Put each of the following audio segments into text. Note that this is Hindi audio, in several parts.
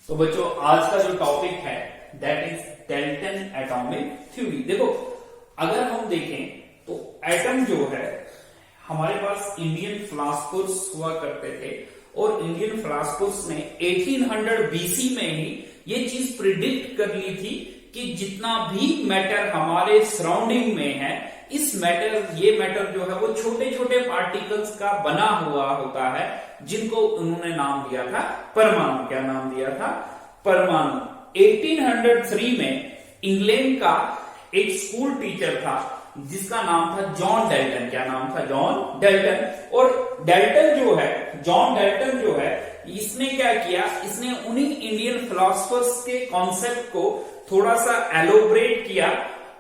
तो बच्चों आज का जो टॉपिक है that is Dalton atomic theory. देखो अगर हम देखें तो एटम जो है हमारे पास इंडियन फिलोसफर्स हुआ करते थे और इंडियन फिलोसफर्स ने 1800 बीसी में ही ये चीज प्रिडिक्ट कर ली थी कि जितना भी मैटर हमारे सराउंडिंग में है ये मैटर जो है वो छोटे छोटे पार्टिकल्स का बना हुआ होता है, जिनको उन्होंने नाम दिया था परमाणु। क्या नाम दिया था? परमाणु। 1803 में इंग्लैंड का एक स्कूल टीचर था जिसका नाम था जॉन डाल्टन। क्या नाम था? John Dalton. और जॉन डाल्टन जो है इसने क्या किया, इसने उन्हीं इंडियन फिलोसफर्स के कॉन्सेप्ट को थोड़ा सा एलोबरेट किया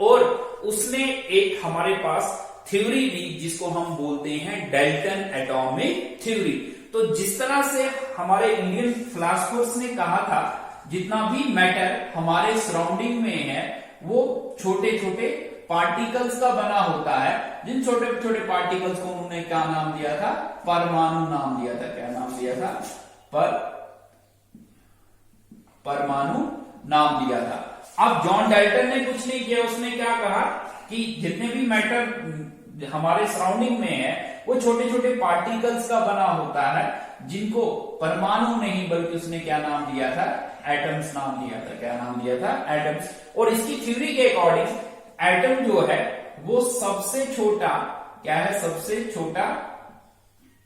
और उसने एक हमारे पास थ्योरी दी जिसको हम बोलते हैं डाल्टन एटॉमिक थ्योरी। तो जिस तरह से हमारे इंडियन फिलोसफर्स ने कहा था जितना भी मैटर हमारे सराउंडिंग में है वो छोटे छोटे पार्टिकल्स का बना होता है, जिन छोटे छोटे पार्टिकल्स को उन्होंने क्या नाम दिया था? परमाणु नाम दिया था। क्या नाम दिया था? परमाणु नाम दिया था। अब जॉन डाल्टन ने कुछ नहीं किया, उसने क्या कहा कि जितने भी मैटर हमारे सराउंडिंग में है वो छोटे छोटे पार्टिकल्स का बना होता है, जिनको परमाणु नहीं बल्कि उसने क्या नाम दिया था? एटम्स नाम दिया था। क्या नाम दिया था? एटम्स। और इसकी थ्योरी के अकॉर्डिंग एटम जो है वो सबसे छोटा क्या है? सबसे छोटा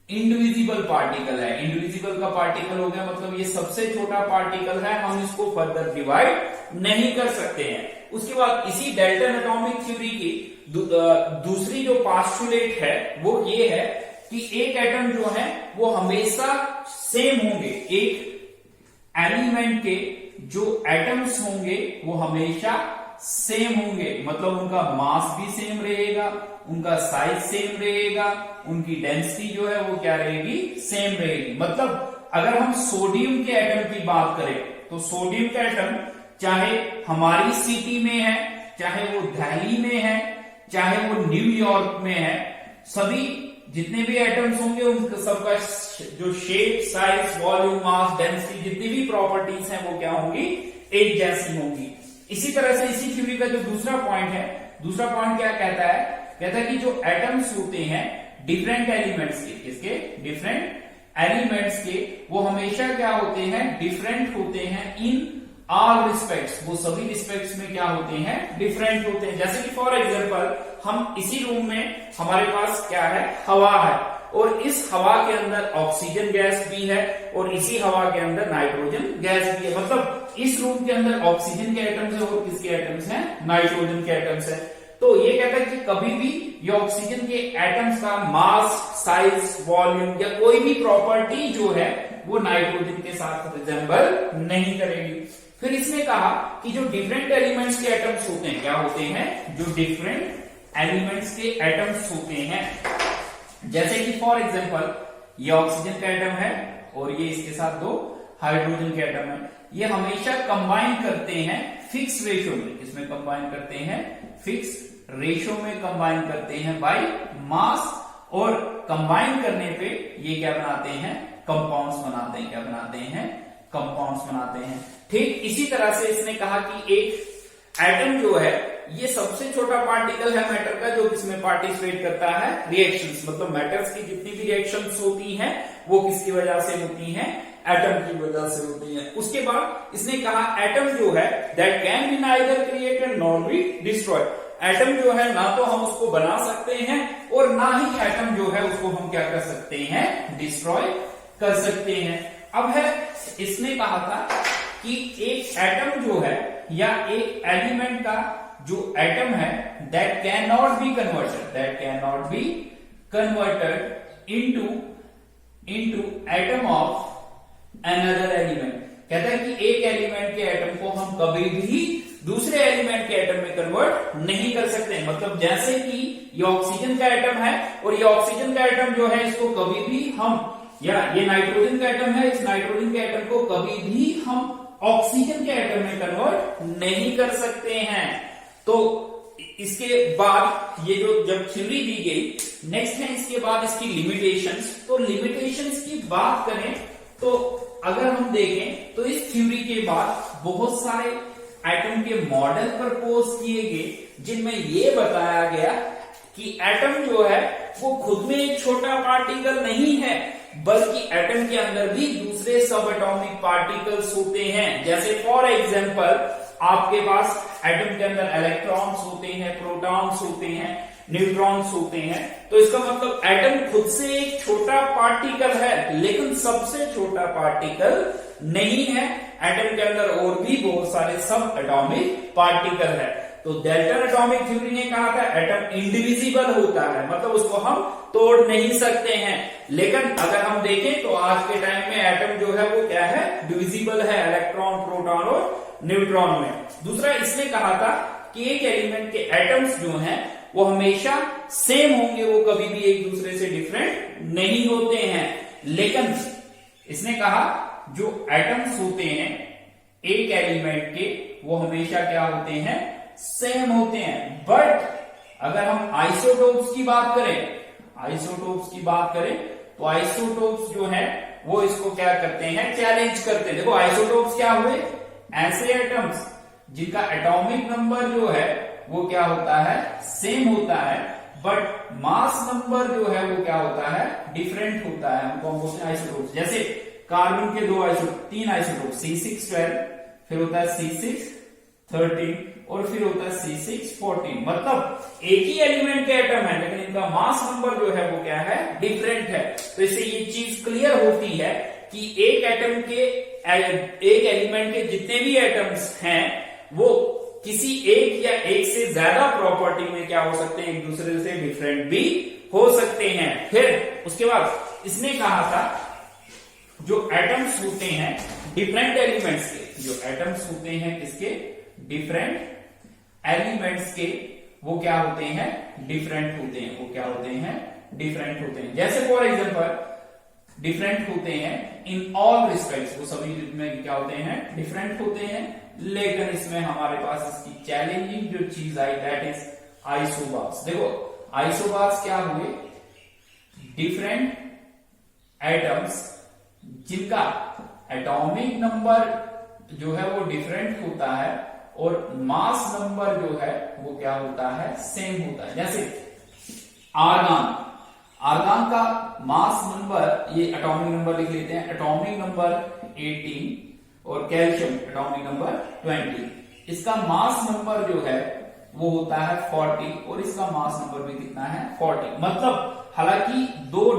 इंडिविजिबल पार्टिकल है। इंडिविजिबल का पार्टिकल हो गया मतलब ये सबसे छोटा पार्टिकल है, हम इसको फर्दर डिवाइड नहीं कर सकते हैं। उसके बाद इसी डाल्टन एटॉमिक थ्योरी की दूसरी जो पास्टुलेट है वो ये है कि एक एटम जो है वो हमेशा सेम होंगे। एक एलिमेंट के जो एटम्स होंगे वो हमेशा सेम होंगे, मतलब उनका मास भी सेम रहेगा, उनका साइज सेम रहेगा, उनकी डेंसिटी जो है वो क्या रहेगी? सेम रहेगी। मतलब अगर हम सोडियम के एटम की बात करें तो सोडियम का एटम चाहे हमारी सिटी में है, चाहे वो दिल्ली में है, चाहे वो न्यूयॉर्क में है, सभी जितने भी एटम्स होंगे उनका सबका जो शेप, साइज, वॉल्यूम, मास, डेंसिटी जितनी भी प्रॉपर्टीज हैं वो क्या होंगी? एक जैसी होंगी। इसी तरह से इसी थ्योरी का जो दूसरा पॉइंट है, दूसरा पॉइंट क्या कहता है? कहता है कि जो एटम्स होते हैं डिफरेंट एलिमेंट्स के, किसके? डिफरेंट एलिमेंट्स के, वो हमेशा क्या होते हैं? डिफरेंट होते हैं इन ऑल रिस्पेक्ट्स। वो सभी रिस्पेक्ट्स में क्या होते हैं? डिफरेंट होते हैं। जैसे कि फॉर एग्जांपल हम इसी रूम में हमारे पास क्या है? हवा है और इस हवा के अंदर ऑक्सीजन गैस भी है और इसी हवा के अंदर नाइट्रोजन गैस भी है। मतलब इस रूम के अंदर ऑक्सीजन के एटम्स है और किसके एटम्स हैं? नाइट्रोजन के एटम्स है। तो ये कहता है कि कभी भी ये ऑक्सीजन के एटम्स का मास, साइज, वॉल्यूम या कोई भी प्रॉपर्टी जो है वो नाइट्रोजन के साथ रिजेंबल नहीं करेगी। फिर इसने कहा कि जो डिफरेंट एलिमेंट्स के एटम्स होते हैं, क्या होते हैं? जो डिफरेंट एलिमेंट्स के एटम्स होते हैं, जैसे कि फॉर एग्जांपल ये ऑक्सीजन का एटम है और ये इसके साथ दो हाइड्रोजन के एटम है, ये हमेशा कंबाइन करते हैं फिक्स रेशियो में। किसमें कंबाइन करते हैं? फिक्स रेशियो में कंबाइन करते हैं बाय मास, और कंबाइन करने पे ये क्या बनाते हैं? कंपाउंड्स बनाते हैं। क्या बनाते हैं? कंपाउंड्स बनाते हैं। ठीक इसी तरह से इसने कहा कि एक एटम जो है ये सबसे छोटा पार्टिकल है मैटर का जो किसमें पार्टिसिपेट करता है? रिएक्शंस। मतलब मैटर्स की जितनी भी रिएक्शंस होती हैं वो किसकी वजह से होती हैं? एटम की वजह से होती हैं। उसके बाद इसने कहा एटम जो है that can be neither created nor be destroyed. Atom जो है ना तो हम उसको बना सकते हैं और ना ही एटम जो है उसको हम क्या कर सकते हैं? डिस्ट्रॉय कर सकते हैं। अब है इसने कहा था कि एक एटम जो है या एक एलिमेंट का जो एटम है that can not be converted into atom of another element. कहता है कि एक एलिमेंट के एटम को हम कभी भी दूसरे एलिमेंट के एटम में कन्वर्ट नहीं कर सकते। मतलब जैसे कि ये ऑक्सीजन का एटम है और ये ऑक्सीजन का एटम जो है इसको कभी भी हम, या ये नाइट्रोजन का एटम है, इस नाइट्रोजन के एटम को कभी भी हम ऑक्सीजन के एटम में कन्वर्ट नहीं कर सकते हैं। तो इसके बाद ये जो जब थ्योरी दी गई, नेक्स्ट है इसके बाद इसकी लिमिटेशंस। तो लिमिटेशंस की बात करें तो अगर हम देखें तो इस थ्योरी के बाद बहुत सारे एटम के मॉडल प्रपोज किए गए जिनमें ये बताया गया कि एटम जो है वो खुद में एक छोटा पार्टिकल नहीं है, बल्कि एटम के अंदर भी दूसरे सब एटॉमिक पार्टिकल्स होते हैं। जैसे फॉर एग्जांपल आपके पास एटम के अंदर इलेक्ट्रॉन्स होते हैं, प्रोटॉन्स होते हैं, न्यूट्रॉन्स होते हैं। तो इसका मतलब एटम खुद से एक छोटा पार्टिकल है, लेकिन सबसे छोटा पार्टिकल नहीं है। एटम के अंदर और भी बहुत सारे सब एटॉमिक पार्टिकल है। तो डेल्टन एटॉमिक थ्योरी ने कहा था एटम इंडिविजिबल होता है, मतलब उसको हम तोड़ नहीं सकते हैं। लेकिन अगर हम देखें तो आज के टाइम में एटम जो है वो क्या है, डिविजिबल है इलेक्ट्रॉन, प्रोटॉन और न्यूट्रॉन में। दूसरा इसने कहा था कि एक एलिमेंट के एटम्स जो हैं वो हमेशा सेम होंगे, वो कभी भी एक दूसरे से डिफरेंट नहीं होते हैं। लेकिन इसने कहा जो एटम्स होते हैं एक एलिमेंट के वो हमेशा क्या होते हैं, सेम होते हैं। बट अगर हम आइसोटोप्स की बात करें, आइसोटोप्स की बात करें तो आइसोटोप्स जो है वो इसको क्या करते हैं, चैलेंज करते हैं। देखो आइसोटोप्स क्या हुए, ऐसे एटम्स जिनका एटॉमिक नंबर जो है वो क्या होता है, सेम होता है, बट मास नंबर जो है वो क्या होता है, डिफरेंट होता है। हमको हम बोलते हैं आइसोटोप्स। जैसे कार्बन के तीन आइसोटोप C612, फिर होता है C613 और फिर होता है C614। मतलब एक ही एलिमेंट के एटम है लेकिन इनका मास नंबर जो है वो क्या है, डिफरेंट है। तो इससे ये चीज क्लियर होती है कि एक एलिमेंट के जितने भी एटम्स हैं वो किसी एक या एक से ज्यादा प्रॉपर्टी में क्या हो सकते हैं, एक दूसरे से डिफरेंट भी हो सकते हैं। फिर उसके बाद इसने कहा था जो एटम्स होते हैं डिफरेंट एलिमेंट्स के, जो एटम्स होते हैं किसके, डिफरेंट एलिमेंट्स के, वो क्या होते हैं, डिफरेंट होते हैं। वो क्या होते हैं, डिफरेंट होते हैं। जैसे फॉर एग्जांपल डिफरेंट होते हैं इन ऑल रिस्पेक्ट्स, वो सभी में क्या होते हैं, डिफरेंट होते हैं। लेकिन इसमें हमारे पास इसकी चैलेंजिंग जो चीज आई दैट इज आइसोबार्स। देखो आइसोबार्स क्या हुए, डिफरेंट एटम्स जिनका एटॉमिक नंबर जो है वो डिफरेंट होता है और मास नंबर जो है वो क्या होता है, सेम होता है। जैसे आर्गन, आर्गन का मास नंबर, ये एटॉमिक नंबर लिख लेते हैं, एटॉमिक नंबर 18 और कैल्शियम एटॉमिक नंबर 20। इसका मास नंबर जो है वो होता है 40 और इसका मास नंबर भी कितना है, 40। मतलब हालांकि दो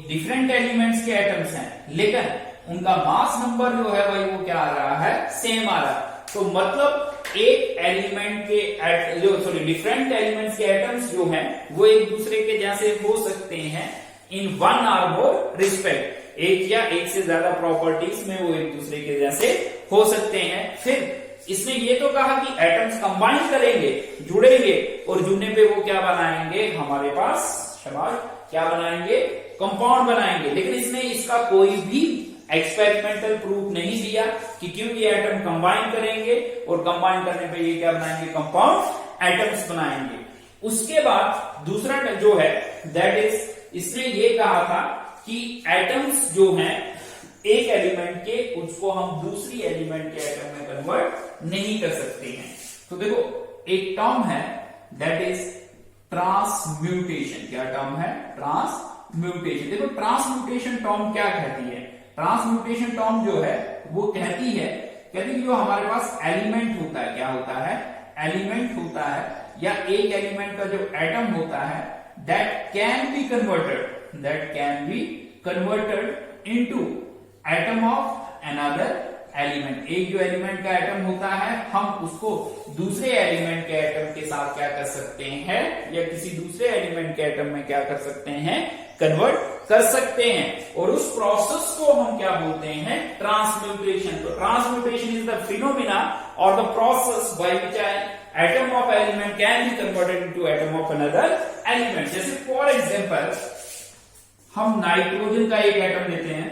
डिफरेंट एलिमेंट्स के एटम्स हैं लेकिन उनका मास नंबर जो है वही वो क्या आ रहा है, सेम आ रहा है। तो मतलब एक एलिमेंट के जो डिफरेंट एलिमेंट्स के एटम्स जो हैं वो एक दूसरे के जैसे हो सकते हैं इन वन और मोर रिस्पेक्ट, एक या एक से ज्यादा प्रॉपर्टीज में वो एक दूसरे के जैसे हो सकते हैं। फिर इसने ये तो कहा कि एटम्स कंबाइन करेंगे, जुड़ेंगे और जुड़ने पे वो क्या बनाएंगे, हमारे पास शाबाश क्या बनाएंगे, कंपाउंड बनाएंगे। लेकिन इसने इसका कोई भी एक्सपेरिमेंटल प्रूफ नहीं दिया कि क्यों ये एटम कंबाइन करेंगे और कंबाइन करने पे ये क्या बनाएंगे, कंपाउंड एटम्स बनाएंगे। उसके बाद दूसरा जो है दैट इज इसने ये कहा था कि एटम्स जो हैं एक एलिमेंट के, उसको हम दूसरी एलिमेंट के एटम में कन्वर्ट नहीं कर सकते हैं। तो देखो एक टर्म है दैट इज ट्रांसम्यूटेशन। क्या टर्म है, ट्रांसम्यूटेशन। देखो ट्रांसम्यूटेशन टर्म क्या कहती है, ट्रांसम्यूटेशन टर्म जो है वो कहती है कि जो हमारे पास एलिमेंट होता है, क्या होता है, एलिमेंट होता है या एक एलिमेंट का जो एटम होता है that can be converted into atom of another element. एक जो एलिमेंट का एटम होता है हम उसको दूसरे एलिमेंट के एटम के साथ क्या कर सकते हैं, या किसी दूसरे एलिमेंट के एटम में क्या कर सकते हैं, कन्वर्ट कर सकते हैं। और उस प्रोसेस को हम क्या बोलते हैं, ट्रांसम्यूटेशन। तो ट्रांसम्यूटेशन इज द फिनोमिना और the process by which atom of element can be converted into atom of another element. जैसे फॉर एग्जांपल हम नाइट्रोजन का एक एटम लेते हैं,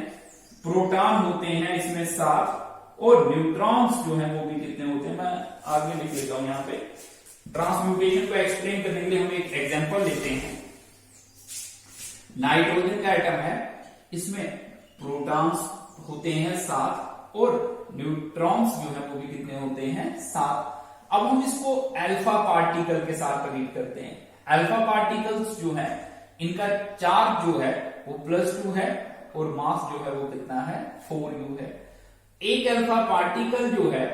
प्रोटॉन होते हैं इसमें 7 और न्यूट्रॉन्स जो हैं वो भी कितने होते हैं, मैं आगे लिख लेता हूं। यहां पे ट्रांसम्यूटेशन को एक्सप्लेन करने के लिए हम एक एग्जांपल लेते हैं। नाइट्रोजन का एटम है, इसमें प्रोटॉन्स होते हैं 7 और न्यूट्रॉन्स जो है वो भी कितने होते हैं 7। अब हम इसको अल्फा पार्टिकल के साथ रीड करते हैं। अल्फा पार्टिकल्स जो है इनका चार्ज जो है वो +2 है और मास जो है वो कितना है 4u है। एक अल्फा पार्टिकल जो है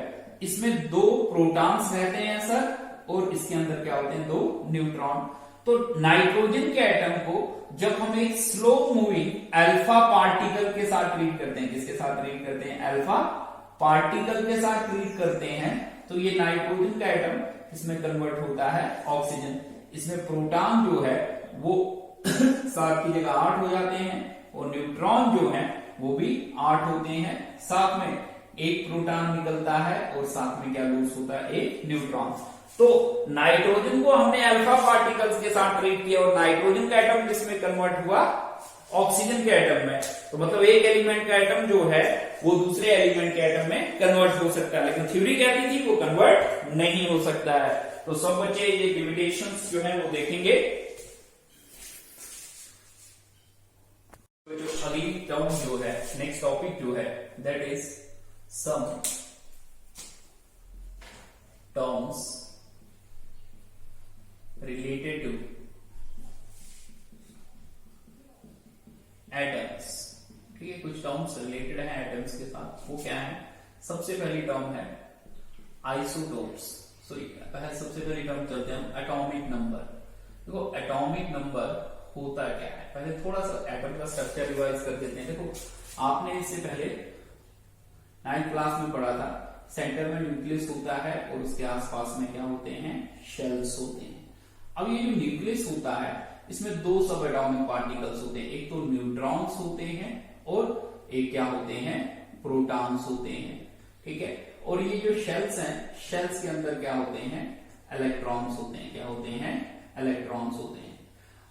इसमें 2 प्रोटॉन्स रहते हैं सर, और इसके अंदर क्या होते हैं 2 न्यूट्रॉन। तो नाइट्रोजन के एटम को जब हम एक स्लो मूविंग अल्फा पार्टिकल के साथ ट्रीट करते हैं, किसके साथ ट्रीट करते हैं अल्फा पार्टिकल के साथ ट्रीट करते हैं, तो ये नाइट्रोजन का एटम इसमें कन्वर्ट होता है ऑक्सीजन। इसमें प्रोटॉन जो है वो 7 की जगह 8 हो जाते हैं और न्यूट्रॉन जो है वो भी 8 होते हैं। साथ में एक प्रोटॉन निकलता है और साथ में क्या लूज होता है एक न्यूट्रॉन। तो नाइट्रोजन को हमने अल्फा पार्टिकल्स के साथ ट्रीट किया और नाइट्रोजन का एटम किसमें कन्वर्ट हुआ ऑक्सीजन के एटम में। तो मतलब एक एलिमेंट का एटम जो है वो दूसरे एलिमेंट के एटम में कन्वर्ट हो सकता है, लेकिन थ्योरी कहती थी वो कन्वर्ट नहीं हो सकता है। तो सब बच्चे ये लिमिटेशंस जो है वो देखेंगे। तो जो अगली टर्म जो है नेक्स्ट टॉपिक जो है that is some terms related to atoms. ठीक है, कुछ टर्म्स रिलेटेड है एटम्स के साथ। वो क्या है? सबसे पहली टर्म है आइसोटोप्स। सबसे पहली टर्म चलते हैं हम एटॉमिक नंबर। देखो एटॉमिक नंबर होता क्या है, पहले थोड़ा सा एटम का स्ट्रक्चर रिवाइज कर देते हैं। देखो आपने इससे पहले 9th क्लास में पढ़ा था, सेंटर में न्यूक्लियस होता है और उसके आसपास में क्या होते हैं शेल्स होते हैं। अब ये जो न्यूक्लियस होता है इसमें 2 सब एटॉमिक पार्टिकल्स होते हैं, एक तो न्यूट्रॉन्स होते हैं और एक क्या होते हैं प्रोटॉन्स होते हैं। ठीक है, और ये जो शेल्स हैं शेल्स के अंदर क्या होते हैं इलेक्ट्रॉन्स होते हैं। क्या होते हैं इलेक्ट्रॉन्स होते हैं।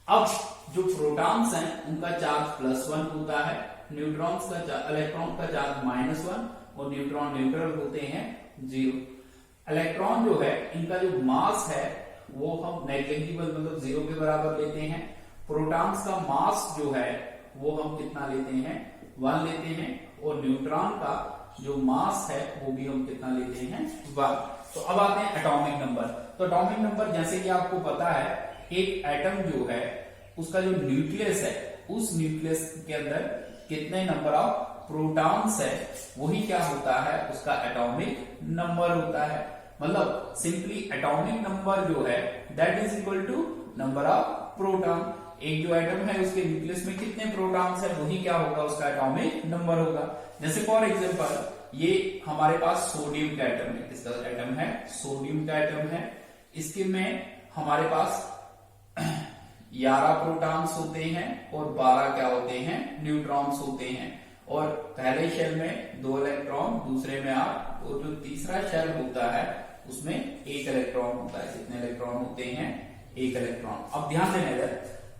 अब जो प्रोटॉन्स हैं उनका चार्ज +1 होता है, न्यूट्रॉन्स का इलेक्ट्रॉन का चार्ज -1 और न्यूट्रॉन न्यूट्रल होते हैं 0। इलेक्ट्रॉन जो है इनका जो मास है वो हम नेग्लिजिबल मतलब 0 के बराबर लेते हैं। प्रोटॉन्स का मास जो है वो हम कितना लेते हैं 1 लेते हैं और न्यूट्रॉन का जो मास है वो भी हम कितना लेते हैं 1। तो अब आते हैं एटॉमिक नंबर। तो एटॉमिक नंबर जैसे कि आपको पता है एक एटम जो है उसका जो न्यूक्लियस है उस न्यूक्लियस के अंदर कितने नंबर ऑफ प्रोटॉन्स है वही क्या होता है उसका एटॉमिक नंबर होता है। मतलब सिंपली एटॉमिक नंबर जो है that is equal to number of proton. एक जो एटम है उसके न्यूक्लियस में कितने प्रोटॉन्स है वही क्या होगा उसका एटॉमिक नंबर होगा। जैसे फॉर एग्जांपल ये हमारे पास सोडियम का एटम है, किसका एटम है सोडियम का एटम है। इसके में हमारे पास 11 प्रोटॉन्स होते हैं और 12 क्या होते हैं न्यूट्रॉन्स होते हैं। और पहले शेल में 2 इलेक्ट्रॉन, दूसरे में 8 और जो तीसरा शेल होता है उसमें 1 इलेक्ट्रॉन होता है। कितने इलेक्ट्रॉन होते हैं 1 इलेक्ट्रॉन। अब ध्यान देना इधर,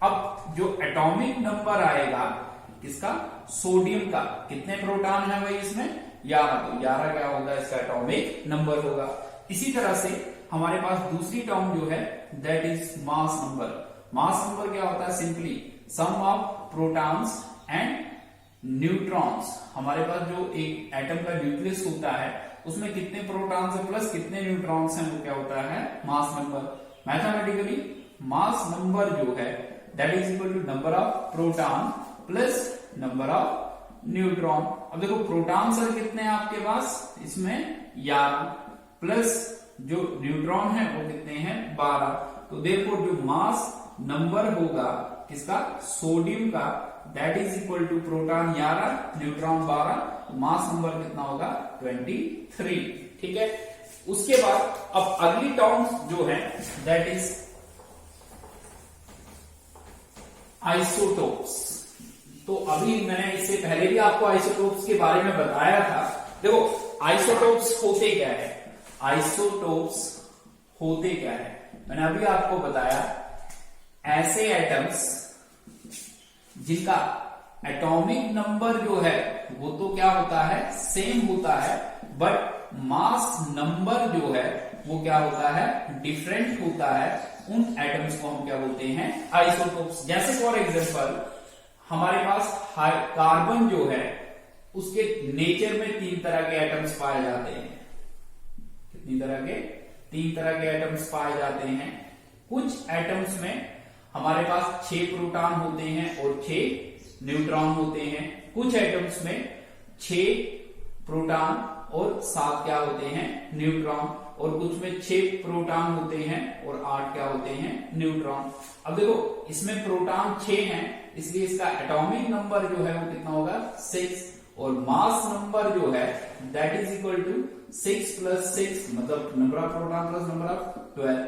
अब जो एटॉमिक नंबर आएगा किसका सोडियम का, कितने प्रोटॉन है भाई इसमें 11, तो 11 क्या होगा इसका एटॉमिक नंबर होगा। इसी तरह से हमारे पास दूसरी टर्म जो है that is mass number. Mass number क्या होता है simply some of protons and neutrons. हमारे पास जो एक एटम का न्यूक्लियस होता है उसमें कितने प्रोटॉन्स है प्लस कितने न्यूट्रॉन्स हैं वो क्या होता है mass number. Mathematically mass number जो है that is equal to number of proton plus number of neutron. अब देखो प्रोटॉन सर कितने हैं आपके पास इसमें 11 प्लस जो न्यूट्रॉन है वो कितने हैं 12। तो देखो जो मास नंबर होगा किसका सोडियम का that is equal to proton 11 neutron 12, mass number कितना होगा 23। ठीक है, उसके बाद अब अगली टर्म जो है दैट इज आइसोटोप्स। तो अभी मैंने इससे पहले भी आपको आइसोटोप्स के बारे में बताया था। देखो आइसोटोप्स होते क्या है, आइसोटोप्स होते क्या है मैंने अभी आपको बताया, ऐसे एटम्स जिनका एटॉमिक नंबर जो है वो तो क्या होता है सेम होता है बट मास नंबर जो है वो क्या होता है डिफरेंट होता है। उन एटम्स को हम क्या बोलते हैं आइसोटोप्स। जैसे फॉर एग्जांपल हमारे पास कार्बन जो है उसके नेचर में 3 तरह के एटम्स पाए जाते हैं। कितनी तरह के? 3 तरह के एटम्स पाए जाते हैं। कुछ एटम्स में हमारे पास 6 प्रोटॉन होते हैं और 6 न्यूट्रॉन होते हैं। कुछ एटम्स में 6 प्रोटॉन और 7 क्या होते हैं? न्यूट्रॉन। और कुछ में 6 प्रोटॉन होते हैं और 8 क्या होते हैं? न्यूट्रॉन। अब देखो इसमें प्रोटॉन 6 हैं, इसलिए इसका एटॉमिक नंबर जो है वो कितना होगा? 6। और मास नंबर जो है दैट इज इक्वल टू 6 + 6, मतलब number of proton plus number of 12।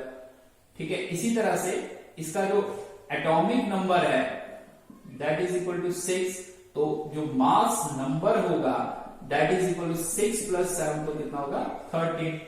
ठीक है, इसी तरह से इसका जो एटॉमिक नंबर है दैट इज इक्वल टू 6, तो जो मास नंबर होगा दैट इज इक्वल टू 6 + 7, तो कितना होगा? 13।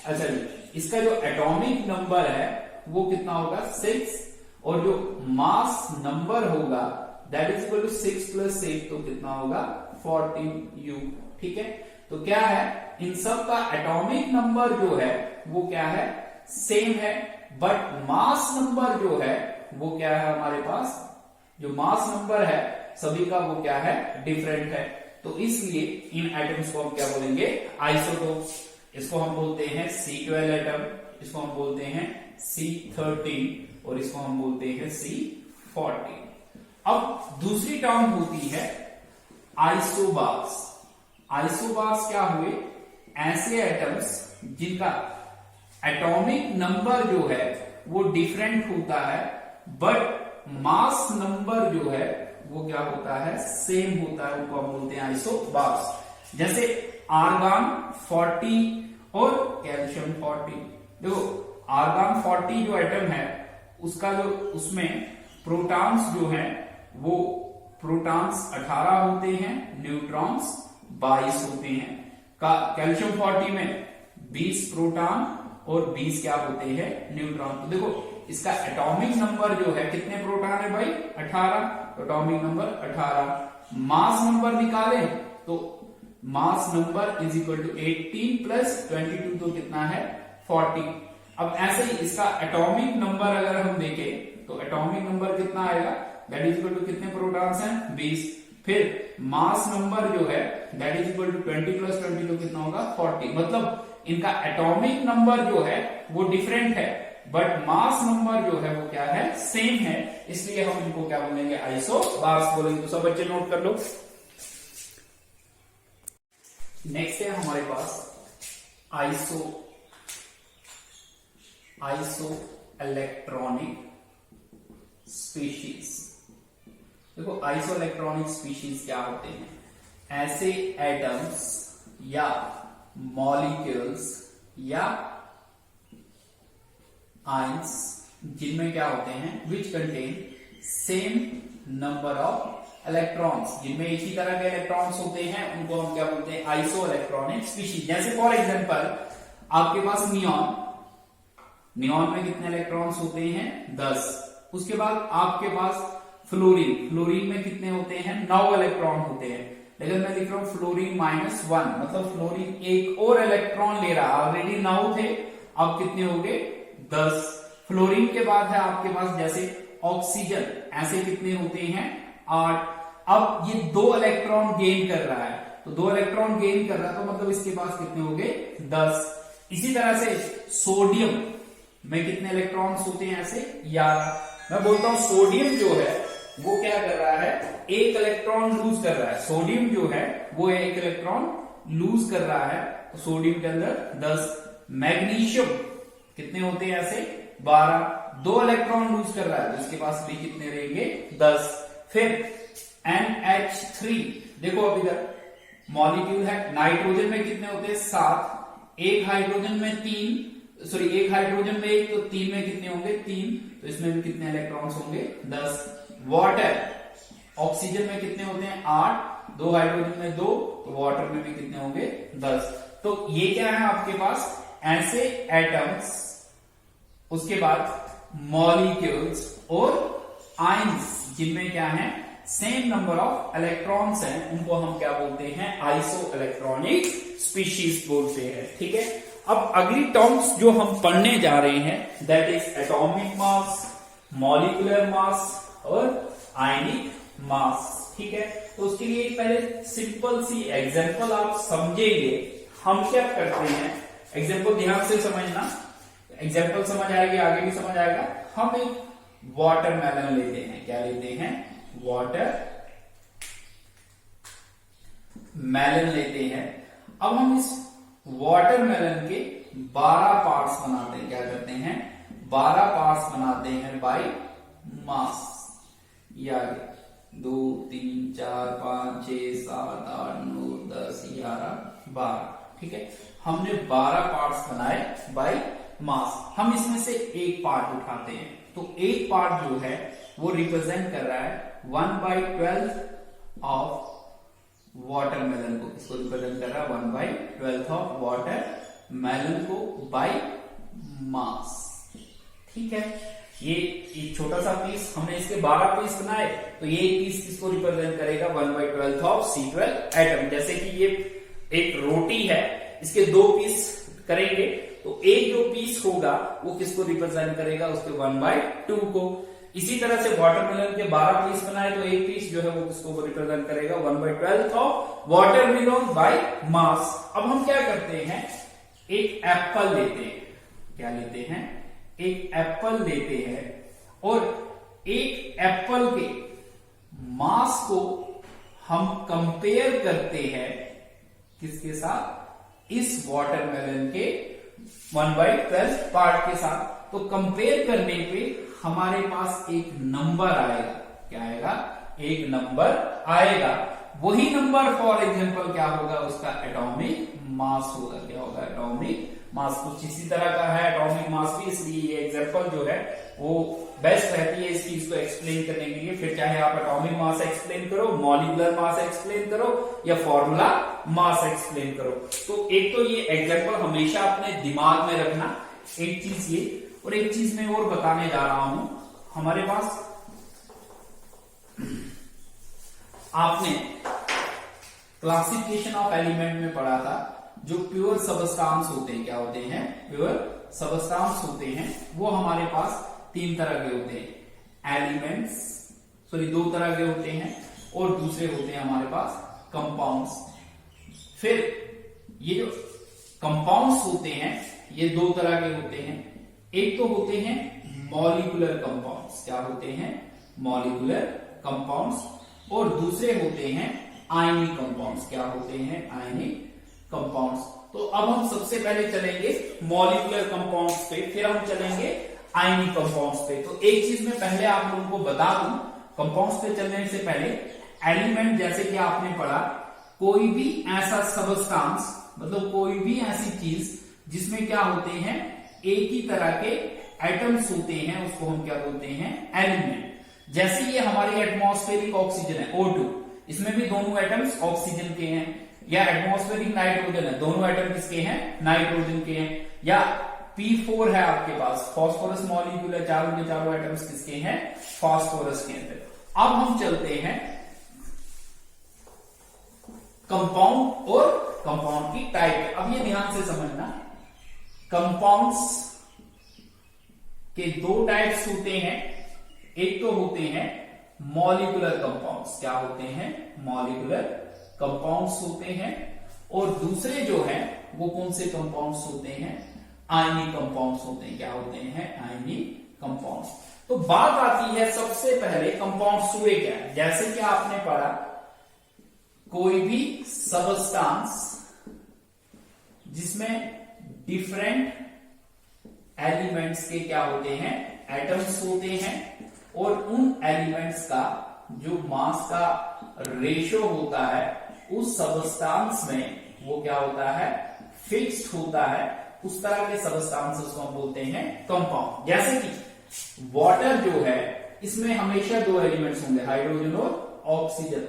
अच्छा जी, इसका जो एटॉमिक नंबर है वो कितना होगा? 6, और जो मास नंबर होगा दैट इज इक्वल टू 6 + 8, तो कितना होगा? 14U। ठीक है, तो क्या है, इन सब का एटॉमिक नंबर जो है वो क्या है? सेम है, बट मास नंबर जो है वो क्या है? हमारे पास जो मास नंबर है सभी का वो क्या है? डिफरेंट है। तो इसलिए इन एटम्स को हम क्या बोलेंगे? आइसोटोप्स। इसको हम बोलते हैं C12 एटम, इसको हम बोलते हैं C13 और इसको हम बोलते हैं C14। अब दूसरी टर्म होती है आइसोबार्स। आइसोबार्स क्या हुए? ऐसे एटम्स जिनका एटॉमिक नंबर जो है वो डिफरेंट होता है, बट मास नंबर जो है वो क्या होता है? सेम होता है, उनको हम बोलते हैं आइसोबार्स। जैसे आर्गन 40 और कैल्शियम 40। देखो आर्गन 40 जो एटम है उसका जो उसमें प्रोटॉन्स जो है वो प्रोटॉन्स 18 होते हैं, न्यूट्रॉन्स 22 होते हैं। कैल्शियम 40 में 20 प्रोटॉन और 20 क्या होते हैं? न्यूट्रॉन। तो देखो इसका एटॉमिक नंबर जो है कितने प्रोटॉन है भाई? 18। Atomic number 18। मास नंबर निकालें तो mass number is equal to 18 + 22, तो कितना है? 40। अब ऐसे ही इसका एटॉमिक नंबर अगर हम देखें तो एटॉमिक नंबर कितना आएगा? दैट इज इक्वल टू कितने प्रोटॉन्स हैं? 20। फिर मास नंबर जो है दैट इज इक्वल टू 20 + 20, तो कितना होगा? 40। मतलब इनका एटॉमिक नंबर जो है वो डिफरेंट है, बट मास नंबर जो है वो क्या है? सेम है। इसलिए हम इनको क्या बोलेंगे? आइसोबार्स बोलेंगे। तो सब बच्चे नोट कर लो। नेक्स्ट है हमारे पास आइसो इलेक्ट्रॉनिक स्पीशीज। देखो आइसो इलेक्ट्रॉनिक स्पीशीज क्या होते हैं? ऐसे एटम्स या मॉलिक्यूल्स या आयंस जिनमें क्या होते हैं? Which contain same number of electrons, जिनमें एक ही तरह के इलेक्ट्रॉन्स होते हैं, उनको हम क्या बोलते हैं? Iso electronic species. जैसे फॉर एग्जांपल आपके पास नियॉन में कितने इलेक्ट्रॉन्स होते हैं? 10। उसके बाद आपके पास फ्लोरीन में कितने होते हैं? 9 इलेक्ट्रॉन होते हैं। लेकिन मैं लिख रहा हूं फ्लोरीन -1, मतलब फ्लोरीन एक और इलेक्ट्रॉन ले रहा। ऑलरेडी 9 थे, अब कितने हो गए? 10। फ्लोरीन के बाद है आपके पास जैसे ऑक्सीजन, ऐसे कितने होते हैं? 8। अब ये 2 इलेक्ट्रॉन गेन कर रहा है, तो 2 इलेक्ट्रॉन गेन कर रहा है, तो मतलब इसके पास कितने हो गए? 10। इसी तरह से सोडियम में कितने इलेक्ट्रॉन्स होते हैं? ऐसे 11। मैं बोलता हूं सोडियम जो है वो क्या कर रहा है? 1 इलेक्ट्रॉन लूज कर रहा है। सोडियम जो है वो 1 इलेक्ट्रॉन लूज कर रहा है, तो सोडियम के अंदर 10। मैग्नीशियम कितने होते हैं? ऐसे 12। 2 इलेक्ट्रॉन लूज कर रहा है, तो इसके पास भी कितने रहेंगे? 10। फिर NH3, देखो अब इधर मॉलिक्यूल है। नाइट्रोजन में कितने होते हैं? 7। एक हाइड्रोजन में 1, तो 3 में कितने होंगे? 3। तो इसमें भी कितने इलेक्ट्रॉन्स होंगे? 10। वाटर, ऑक्सीजन में कितने होते हैं? 8। 2 हाइड्रोजन में 2, तो वाटर में भी कितने होंगे? 10। तो ये क्या है आपके पास? ऐसे एटम्स, उसके बाद मॉलिक्यूल्स और आयंस जिनमें क्या है? सेम नंबर ऑफ इलेक्ट्रॉन्स हैं, उनको हम क्या बोलते हैं? आइसो इलेक्ट्रॉनिक स्पीशीज बोलते हैं। ठीक है, अब अगली टर्म्स जो हम पढ़ने जा रहे हैं that is atomic mass, molecular mass और आयनिक मास। ठीक है। तो उसके लिए पहले सिंपल सी एग्जांपल आप समझेंगे। हम क्या करते हैं, एग्जांपल ध्यान से समझना, एग्जांपल समझ आएगी आगे भी समझ आएगा। हम एक वाटरमेलन लेते हैं, क्या लेते हैं, वाटर मेलन लेते हैं। अब हम इस वाटरमेलन के 12 पार्ट्स बनाते हैं, क्या करते हैं, 12 पार्ट्स बनाते हैं बाय मास। या 2 3 4 5 6 7 8 9 10 11 12, ठीक है। हमने 12 पार्ट्स बनाए बाय मास। हम इसमें से एक पार्ट उठाते हैं, तो एक पार्ट जो है वो रिप्रेजेंट कर रहा है 1/12 ऑफ वाटरमेलन को। किसको रिप्रेजेंट कर रहा है, 1/12 ऑफ वाटरमेलन को बाय मास, ठीक है। ये एक छोटा सा पीस, हमने इसके 12 पीस बनाए, तो ये पीस किसको रिप्रेजेंट करेगा, 1/12 ऑफ C12 एटम। जैसे कि ये एक रोटी है, इसके 2 पीस करेंगे, तो एक जो पीस होगा वो किसको रिप्रेजेंट करेगा, उसके 1/2 को। इसी तरह से वाटरमेलन के 12 पीस बनाए, तो एक पीस जो है वो किसको रिप्रेजेंट करेगा, 1/12 ऑफ वाटरमेलन बाय मास। अब हम क्या करते हैं, एक एप्पल लेते हैं, क्या लेते हैं, एक एप्पल लेते हैं, और एक एप्पल के मास को हम कंपेयर करते हैं किसके साथ, इस वाटरमेलन के 1/12 पार्ट के साथ। तो कंपेयर करने पे हमारे पास एक नंबर आएगा, क्या आएगा, एक नंबर आएगा। वही नंबर फॉर एग्जांपल क्या होगा, उसका एटॉमिक मास होगा। क्या होगा, एटॉमिक मास। कुछ इसी तरह का है एटॉमिक मास भी, इसलिए ये एग्जांपल जो है वो बेस्ट रहती है इस चीज को एक्सप्लेन करने के लिए। फिर चाहे आप एटॉमिक मास एक्सप्लेन करो, मॉलिक्यूलर मास एक्सप्लेन करो, या फॉर्मूला मास एक्सप्लेन करो। तो एक तो ये एग्जांपल हमेशा अपने दिमाग में रखना, एक चीज ये। और एक चीज मैं और बताने जा रहा हूं, हमारे पास आपने क्लासिफिकेशन ऑफ एलिमेंट में पढ़ा था, जो प्योर सबस्टांस होते हैं, क्या होते हैं, प्योर सबस्टांस होते हैं, वो हमारे पास 3 तरह के होते हैं, एलिमेंट्स, सॉरी 2 तरह के होते हैं, और दूसरे होते हैं हमारे पास कंपाउंड्स। फिर ये जो कंपाउंड्स होते हैं ये 2 तरह के होते हैं, एक तो होते हैं मॉलिक्यूलर कंपाउंड्स, क्या होते हैं, मॉलिक्यूलर कंपाउंड्स, और दूसरे होते हैं आयनिक कंपाउंड्स, क्या होते हैं, आयनिक कंपाउंड्स। तो अब हम सबसे पहले चलेंगे मॉलिक्यूलर कंपाउंड्स पे, फिर हम चलेंगे आयनिक कंपाउंड्स पे। तो एक चीज मैं पहले आप लोगों को बता दूं, कंपाउंड्स पे चलने से पहले एलिमेंट, जैसे कि आपने पढ़ा, कोई भी ऐसा सबस्टांस, मतलब कोई भी ऐसी चीज जिसमें क्या होते हैं, एक ही तरह के एटम्स होते हैं, उसको हम क्या बोलते हैं, एलिमेंट। जैसे ये हमारी एटमॉस्फेरिक ऑक्सीजन है O2, इसमें भी दोनों एटम्स ऑक्सीजन के हैं, या एटमॉस्फेरिक नाइट्रोजन है, दोनों एटम किसके हैं, नाइट्रोजन के हैं। या P4 है आपके पास, फास्फोरस मॉलिक्यूल है, चारों के चारों एटम्स किसके हैं, फास्फोरस के अंदर। अब हम चलते हैं कंपाउंड और कंपाउंड की टाइप। अब ये ध्यान से समझना, कंपाउंड्स के 2 टाइप्स होते हैं, एक तो होते हैं मॉलिक्यूलर कंपाउंड्स, क्या होते हैं, मॉलिक्यूलर कंपाउंड्स होते हैं, और दूसरे जो है वो कौन से कंपाउंड्स होते हैं, आयनिक कंपाउंड्स होते हैं, क्या होते हैं, आयनिक कंपाउंड्स। तो बात आती है सबसे पहले कंपाउंड्स हुए क्या है, जैसे कि आपने पढ़ा, कोई भी सबस्टांस जिसमें डिफरेंट एलिमेंट्स के क्या होते हैं, एटम्स होते हैं, और उन एलिमेंट्स का जो मास का रेशो होता है उस सबस्टांस में वो क्या होता है, फिक्स्ड होता है, उस तरह के सबस्टांसेस को हम बोलते हैं कंपाउंड। जैसे कि वाटर जो है, इसमें हमेशा 2 एलिमेंट्स होंगे, हाइड्रोजन और ऑक्सीजन,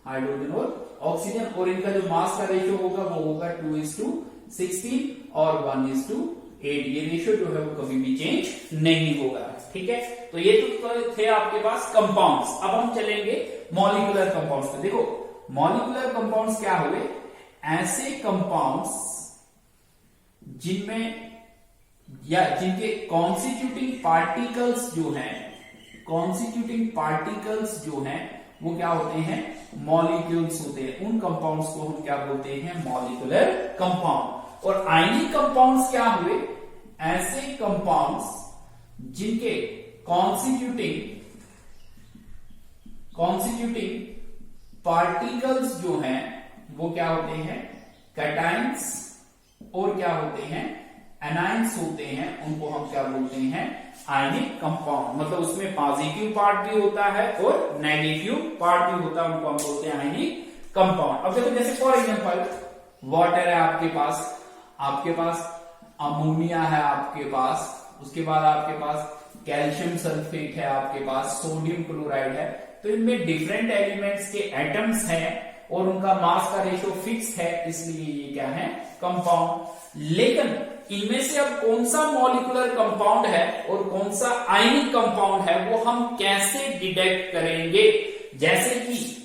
हाइड्रोजन और ऑक्सीजन, और इनका जो मास का रेशियो होगा वो होगा 2:16 और 1:8। ये रेशियो जो है वो कभी भी चेंज नहीं होगा, ठीक है। तो ये तो थे आपके पास कंपाउंड्स। अब हम चलेंगे मॉलिक्यूलर कंपाउंड्स पे। देखो मॉलिक्यूलर कंपाउंड्स क्या हुए, ऐसे कंपाउंड्स जिनमें या जिनके कॉन्स्टिट्यूटिंग पार्टिकल्स जो हैं, कॉन्स्टिट्यूटिंग पार्टिकल्स जो हैं वो क्या होते हैं, मॉलिक्यूल्स होते हैं। उन कंपाउंड्स को हम क्या बोलते हैं, मॉलिक्यूलर कंपाउंड। और आयनिक कंपाउंड्स क्या हुए, ऐसे कंपाउंड्स जिनके कॉन्स्टिट्यूटिंग पार्टिकल्स जो हैं वो क्या होते हैं, कैटाइंस और क्या होते हैं, एनाइंस होते हैं। उनको हम क्या बोलते हैं, आयनिक कंपाउंड। मतलब उसमें पॉजिटिव पार्ट भी होता है और नेगेटिव पार्ट भी होता है, उनको हम बोलते हैं आयनिक कंपाउंड। अब देखो जैसे फॉर एग्जांपल वाटर है आपके पास अमोनिया है आपके पास, उसके बाद आपके पास कैल्शियम सल्फेट है, आपके पास सोडियम क्लोराइड है। तो इनमें डिफरेंट एलिमेंट्स के एटम्स हैं और उनका मास का रेशियो फिक्स है, इसलिए ये क्या है, कंपाउंड। लेकिन इनमें से अब कौन सा मॉलिक्यूलर कंपाउंड है और कौन सा आयनिक कंपाउंड है वो हम कैसे डिटेक्ट करेंगे। जैसे कि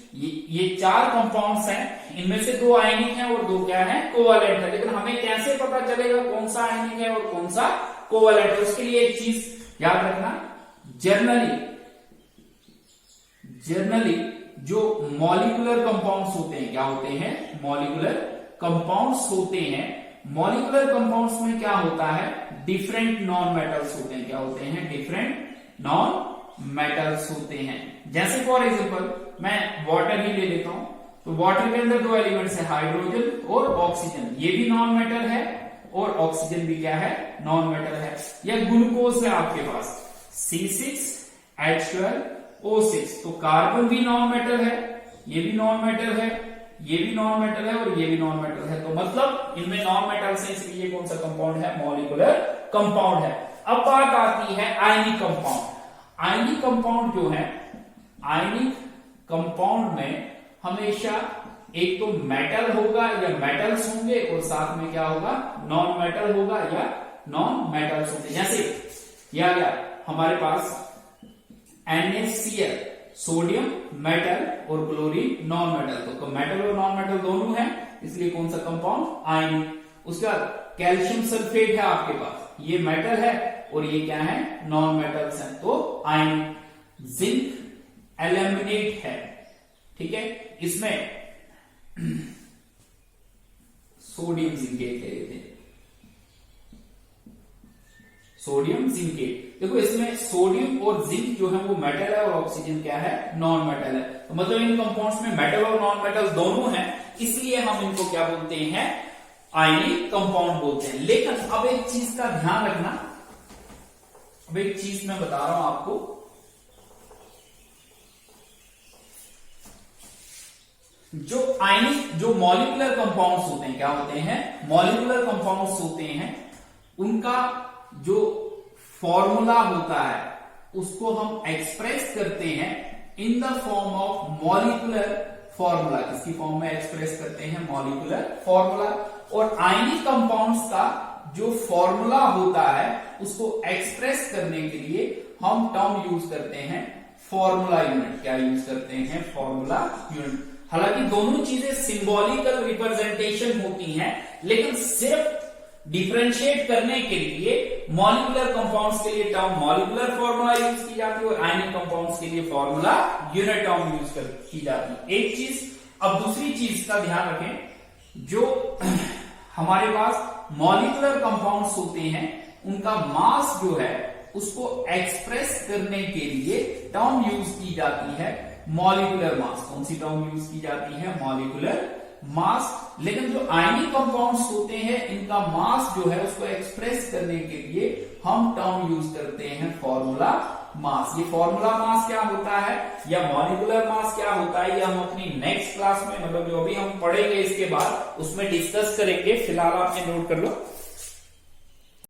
ये 4 कंपाउंड्स हैं, इनमें से 2 आयनिक हैं और 2 क्या है, कोवैलेंट है। लेकिन हमें कैसे पता चलेगा कौन सा आयनिक है और कौन सा कोवैलेंट है। उसके लिए एक चीज याद रखना, जनरली जो मॉलिक्यूलर कंपाउंड्स होते हैं, क्या होते हैं, मॉलिक्यूलर कंपाउंड्स होते हैं। मॉलिक्यूलर कंपाउंड्स में क्या होता है, डिफरेंट नॉन मेटल्स होते हैं। क्या होते हैं, डिफरेंट नॉन मेटल्स होते हैं। जैसे फॉर एग्जांपल मैं वाटर ही ले लेता हूं, तो वाटर के अंदर 2 एलिमेंट्स है, हाइड्रोजन और ऑक्सीजन। ये भी नॉन मेटल है और ऑक्सीजन भी क्या है, नॉन मेटल है। या ग्लूकोज है आपके पास, C6H12O6, तो कार्बन भी नॉन मेटल है, ये भी नॉन मेटल है, ये भी नॉन मेटल है और ये भी नॉन मेटल है। तो मतलब इनमें नॉन मेटल्स है, इसलिए कौन सा कंपाउंड है, मॉलिक्यूलर कंपाउंड है। अब बात आती है आयनिक कंपाउंड। आयनिक कंपाउंड जो है, आयनिक कंपाउंड में हमेशा एक तो मेटल होगा या मेटल्स होंगे और साथ में क्या होगा, नॉन मेटल होगा या नॉन मेटल्स होंगे। जैसे या हमारे पास NaCl, सोडियम मेटल और क्लोरीन नॉन मेटल। तो मेटल और नॉन मेटल दोनों है, इसलिए कौन सा कंपाउंड, आयनिक। उसके बाद कैल्शियम सल्फेट है आपके पास, ये मेटल है और ये क्या है, नॉन मेटल्स हैं, तो आयनिक। जिंक एल्यूमिनेट है, ठीक है, इसमें सोडियम जिंकेट ले लेते हैं, सोडियम जिंकेट। देखो इसमें सोडियम और जिंक जो है वो मेटल है और ऑक्सीजन क्या है, नॉन मेटल है। तो मतलब इन कंपाउंड्स में मेटल और नॉन मेटल दोनों हैं, इसलिए हम इनको क्या बोलते हैं, आयनिक कंपाउंड बोलते हैं। लेकिन अब एक चीज का ध्यान रखना, अब एक चीज मैं बता रहा हूं आपको, जो आयनिक, जो मॉलिक्यूलर कंपाउंड्स होते हैं, क्या होते हैं, मॉलिक्यूलर कंपाउंड्स होते हैं, उनका जो फॉर्मूला होता है उसको हम एक्सप्रेस करते हैं in the form of molecular formula. किसकी फॉर्म में एक्सप्रेस करते हैं, मॉलिक्यूलर फॉर्मूला। और आयनिक कंपाउंड्स का जो फॉर्मूला होता है उसको एक्सप्रेस करने के लिए हम टर्म यूज करते हैं फॉर्मूला यूनिट। क्या यूज करते हैं, फॉर्मूला यूनिट। हालांकि दोनों चीजें सिंबॉलिकल रिप्रेजेंटेशन होती हैं, लेकिन सिर्फ डिफरेंशिएट करने के लिए मॉलिक्यूलर कंपाउंड्स के लिए टर्म मॉलिक्यूलर फॉर्मूला यूज की जाती है और आयनिक कंपाउंड्स के लिए फॉर्मूला यूनिट टर्म यूज की जाती है। एक चीज। अब दूसरी चीज का ध्यान रखें, जो हमारे पास मॉलिक्यूलर कंपाउंड्स होते हैं उनका मास जो है उसको एक्सप्रेस करने के लिए टर्म यूज की जाती है मॉलिक्यूलर मास। कौन सी टर्म यूज की जाती है, मॉलिक्यूलर मास। लेकिन जो आयनिक कंपाउंड्स होते हैं इनका मास जो है उसको एक्सप्रेस करने के लिए हम टर्म यूज करते हैं फॉर्मूला मास। ये फॉर्मूला मास क्या होता है या मॉलिक्यूलर मास क्या होता है, ये हम अपनी नेक्स्ट क्लास में, मतलब जो अभी हम पढ़ेंगे इसके बाद उसमें डिस्कस करेंगे। फिलहाल आप ये नोट कर लो।